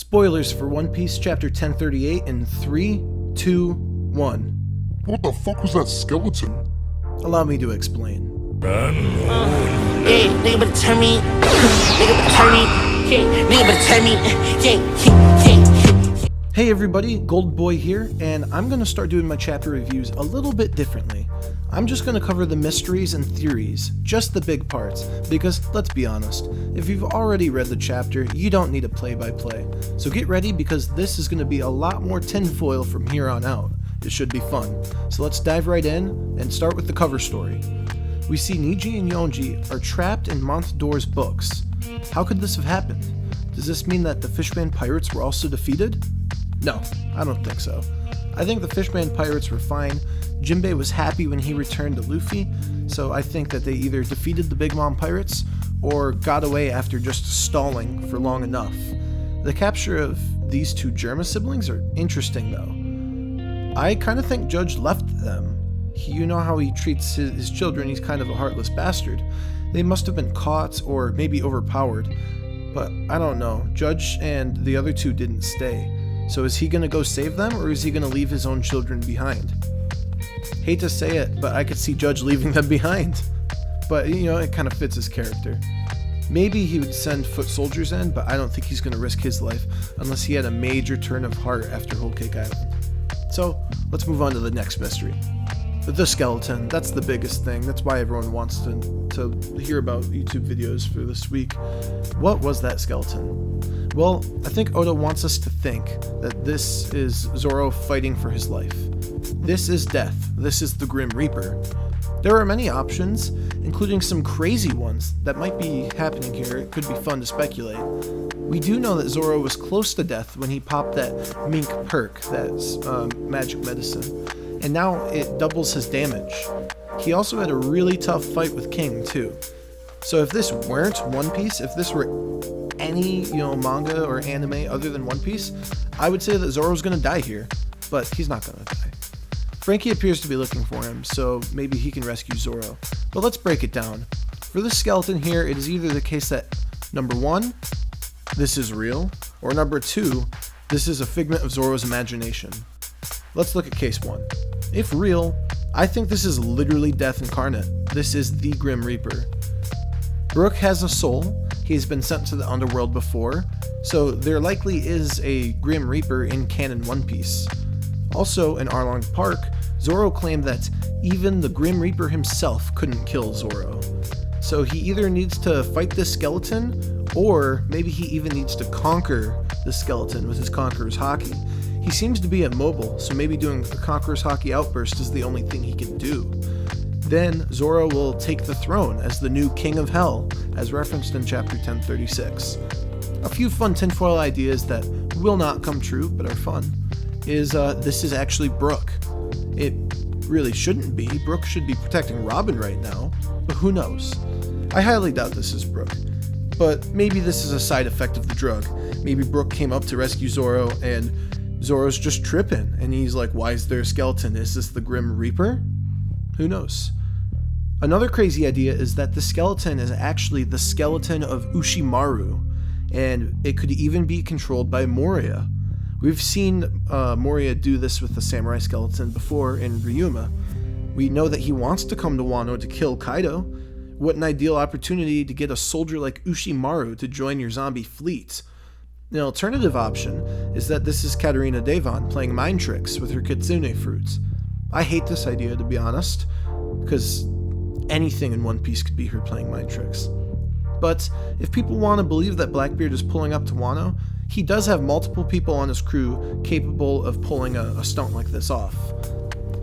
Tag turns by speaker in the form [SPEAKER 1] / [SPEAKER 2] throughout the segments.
[SPEAKER 1] Spoilers for One Piece Chapter 1038 in 3, 2, 1.
[SPEAKER 2] What the fuck was that skeleton?
[SPEAKER 1] Allow me to explain.
[SPEAKER 3] Hey, nigga better turn me. Nigga better turn me. Yeah, nigga better turn me. Yeah.
[SPEAKER 1] Hey everybody, Gold Boy here, and I'm going to start doing my chapter reviews a little bit differently. I'm just going to cover the mysteries and theories, just the big parts, because let's be honest, if you've already read the chapter, you don't need a play-by-play. So get ready because this is going to be a lot more tinfoil from here on out. It should be fun. So let's dive right in and start with the cover story. We see Niji and Yonji are trapped in Month Door's books. How could this have happened? Does this mean that the Fishman pirates were also defeated? No, I don't think so. I think the Fishman pirates were fine. Jinbei was happy when he returned to Luffy, so I think that they either defeated the Big Mom pirates or got away after just stalling for long enough. The capture of these two Germa siblings are interesting though. I kind of think Judge left them. You know how he treats his children, he's kind of a heartless bastard. They must have been caught or maybe overpowered, but I don't know. Judge and the other two didn't stay. So is he going to go save them, or is he going to leave his own children behind? Hate to say it, but I could see Judge leaving them behind. But, you know, it kind of fits his character. Maybe he would send foot soldiers in, but I don't think he's going to risk his life unless he had a major turn of heart after Whole Cake Island. So, let's move on to the next mystery. The skeleton, that's the biggest thing. That's why everyone wants to hear about YouTube videos for this week. What was that skeleton? Well, I think Oda wants us to think that this is Zoro fighting for his life. This is death. This is the Grim Reaper. There are many options, including some crazy ones that might be happening here. It could be fun to speculate. We do know that Zoro was close to death when he popped that mink perk, that's magic medicine. And now it doubles his damage. He also had a really tough fight with King too. So if this weren't One Piece, if this were any, manga or anime other than One Piece, I would say that Zoro's gonna die here, but he's not gonna die. Frankie appears to be looking for him, so maybe he can rescue Zoro. But let's break it down. For the skeleton here, it is either the case that, number one, this is real, or number two, this is a figment of Zoro's imagination. Let's look at case one. If real, I think this is literally death incarnate. This is the Grim Reaper. Brook has a soul. He's been sent to the underworld before, so there likely is a Grim Reaper in canon One Piece. Also, in Arlong Park, Zoro claimed that even the Grim Reaper himself couldn't kill Zoro. So he either needs to fight this skeleton, or maybe he even needs to conquer the skeleton with his Conqueror's Haki. He seems to be immobile, so maybe doing a Conqueror's Haki outburst is the only thing he can do. Then Zoro will take the throne as the new King of Hell, as referenced in Chapter 1036. A few fun tinfoil ideas that will not come true, but are fun, is this is actually Brook. It really shouldn't be. Brook should be protecting Robin right now, but who knows? I highly doubt this is Brook. But maybe this is a side effect of the drug. Maybe Brook came up to rescue Zoro and Zoro's just tripping, and he's like, why is there a skeleton? Is this the Grim Reaper? Who knows? Another crazy idea is that the skeleton is actually the skeleton of Ushimaru, and it could even be controlled by Moria. We've seen Moria do this with the samurai skeleton before in Ryuma. We know that he wants to come to Wano to kill Kaido. What an ideal opportunity to get a soldier like Ushimaru to join your zombie fleet. The alternative option is that this is Katarina Devon playing mind tricks with her kitsune fruits. I hate this idea, to be honest, because anything in One Piece could be her playing mind tricks. But if people want to believe that Blackbeard is pulling up to Wano, he does have multiple people on his crew capable of pulling a stunt like this off.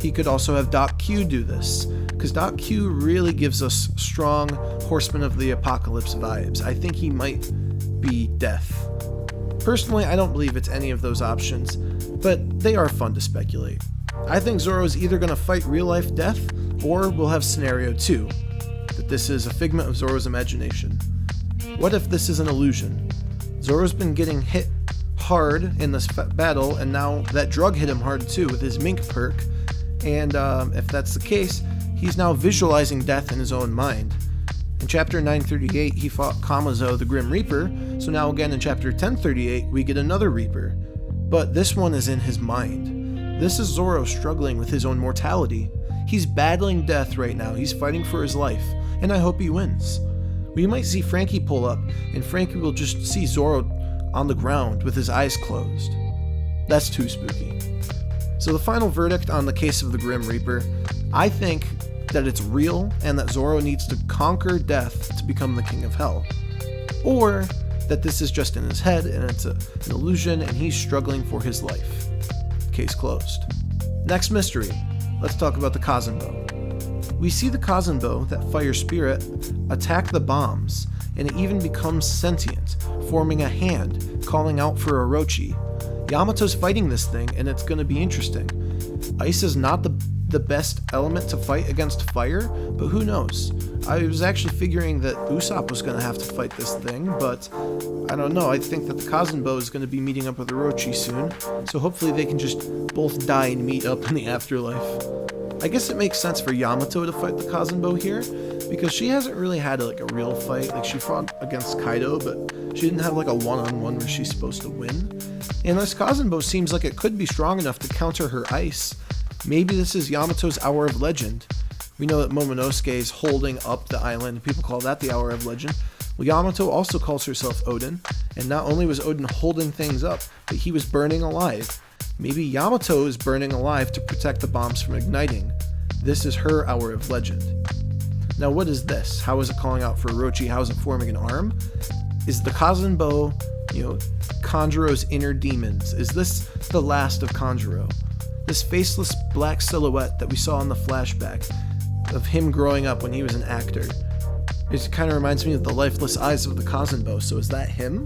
[SPEAKER 1] He could also have Doc Q do this, because Doc Q really gives us strong Horseman of the Apocalypse vibes. I think he might be Death. Personally, I don't believe it's any of those options, but they are fun to speculate. I think Zoro is either going to fight real-life death, or we'll have scenario 2, that this is a figment of Zoro's imagination. What if this is an illusion? Zoro's been getting hit hard in this battle, and now that drug hit him hard too with his mink perk, and if that's the case, he's now visualizing death in his own mind. In chapter 938, he fought Kamazo, the Grim Reaper, so now again in chapter 1038, we get another Reaper. But this one is in his mind. This is Zoro struggling with his own mortality. He's battling death right now, he's fighting for his life, and I hope he wins. We might see Frankie pull up, and Frankie will just see Zoro on the ground with his eyes closed. That's too spooky. So the final verdict on the case of the Grim Reaper, I think that it's real and that Zoro needs to conquer death to become the king of hell. Or that this is just in his head and it's an illusion and he's struggling for his life. Case closed. Next mystery. Let's talk about the Kazunbo. We see the Kazunbo, that fire spirit, attack the bombs, and it even becomes sentient, forming a hand, calling out for Orochi. Yamato's fighting this thing, and it's going to be interesting. Ice is not the best element to fight against fire, but who knows? I was actually figuring that Usopp was going to have to fight this thing, but I don't know. I think that the Kazunbo is going to be meeting up with Orochi soon, so hopefully they can just both die and meet up in the afterlife. I guess it makes sense for Yamato to fight the Kazunbo here, because she hasn't really had a real fight. Like, she fought against Kaido, but she didn't have a one-on-one where she's supposed to win. And this Kazunbo seems like it could be strong enough to counter her ice. Maybe this is Yamato's Hour of Legend. We know that Momonosuke is holding up the island. People call that the Hour of Legend. Well, Yamato also calls herself Odin, and not only was Odin holding things up, but he was burning alive. Maybe Yamato is burning alive to protect the bombs from igniting. This is her Hour of Legend. Now, what is this? How is it calling out for Orochi? How is it forming an arm? Is the Kazunbo, Kanjuro's inner demons? Is this the last of Kanjuro? This faceless black silhouette that we saw in the flashback of him growing up when he was an actor. It kind of reminds me of the lifeless eyes of the Kazunbo, so is that him?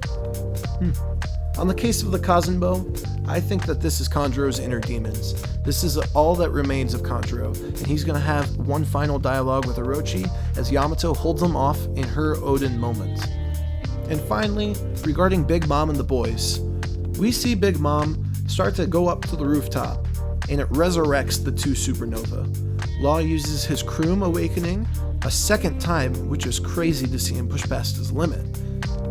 [SPEAKER 1] On the case of the Kazunbo, I think that this is Kanjuro's inner demons. This is all that remains of Kanjuro, and he's going to have one final dialogue with Orochi as Yamato holds him off in her Odin moment. And finally, regarding Big Mom and the boys, we see Big Mom start to go up to the rooftop, and it resurrects the two supernova. Law uses his Kroom awakening a second time, which is crazy to see him push past his limit.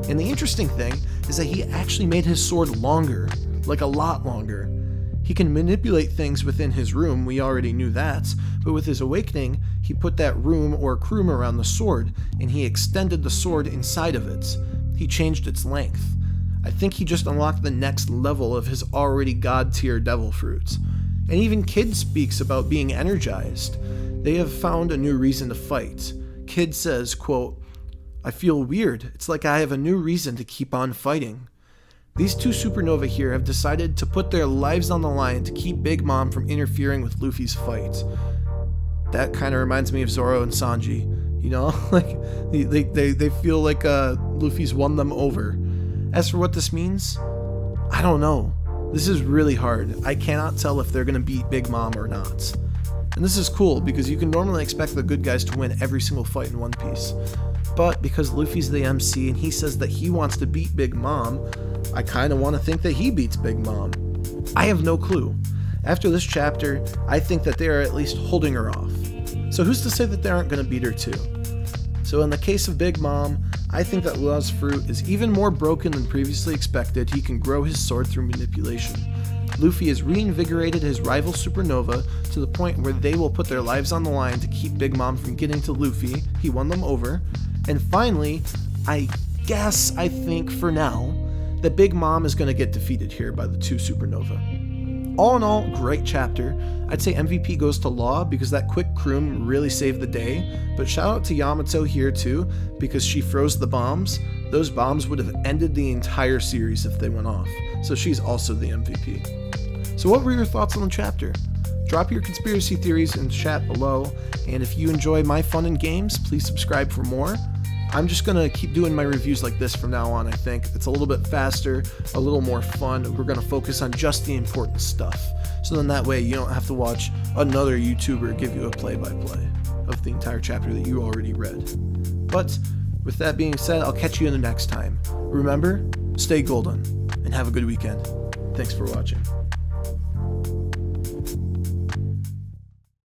[SPEAKER 1] And the interesting thing is that he actually made his sword longer, a lot longer. He can manipulate things within his room, we already knew that, but with his awakening, he put that room or Kroom around the sword, and he extended the sword inside of it. He changed its length. I think he just unlocked the next level of his already god-tier devil fruits. And even Kid speaks about being energized. They have found a new reason to fight. Kid says, quote, "I feel weird. It's like I have a new reason to keep on fighting." These two supernova here have decided to put their lives on the line to keep Big Mom from interfering with Luffy's fight. That kind of reminds me of Zoro and Sanji. They feel like Luffy's won them over. As for what this means, I don't know. This is really hard. I cannot tell if they're going to beat Big Mom or not. And this is cool because you can normally expect the good guys to win every single fight in One Piece. But because Luffy's the MC and he says that he wants to beat Big Mom, I kind of want to think that he beats Big Mom. I have no clue. After this chapter, I think that they are at least holding her off. So who's to say that they aren't going to beat her too? So in the case of Big Mom, I think that Law's fruit is even more broken than previously expected. He can grow his sword through manipulation. Luffy has reinvigorated his rival supernova to the point where they will put their lives on the line to keep Big Mom from getting to Luffy. He won them over. And finally, I think for now, that Big Mom is going to get defeated here by the two supernova. All in all, great chapter. I'd say MVP goes to Law because that quick Kroom really saved the day, but shout out to Yamato here too because she froze the bombs. Those bombs would have ended the entire series if they went off, so she's also the MVP. So what were your thoughts on the chapter? Drop your conspiracy theories in the chat below, and if you enjoy my fun and games, please subscribe for more. I'm just going to keep doing my reviews like this from now on, I think. It's a little bit faster, a little more fun. We're going to focus on just the important stuff. So then that way you don't have to watch another YouTuber give you a play-by-play of the entire chapter that you already read. But with that being said, I'll catch you in the next time. Remember, stay golden and have a good weekend. Thanks for watching.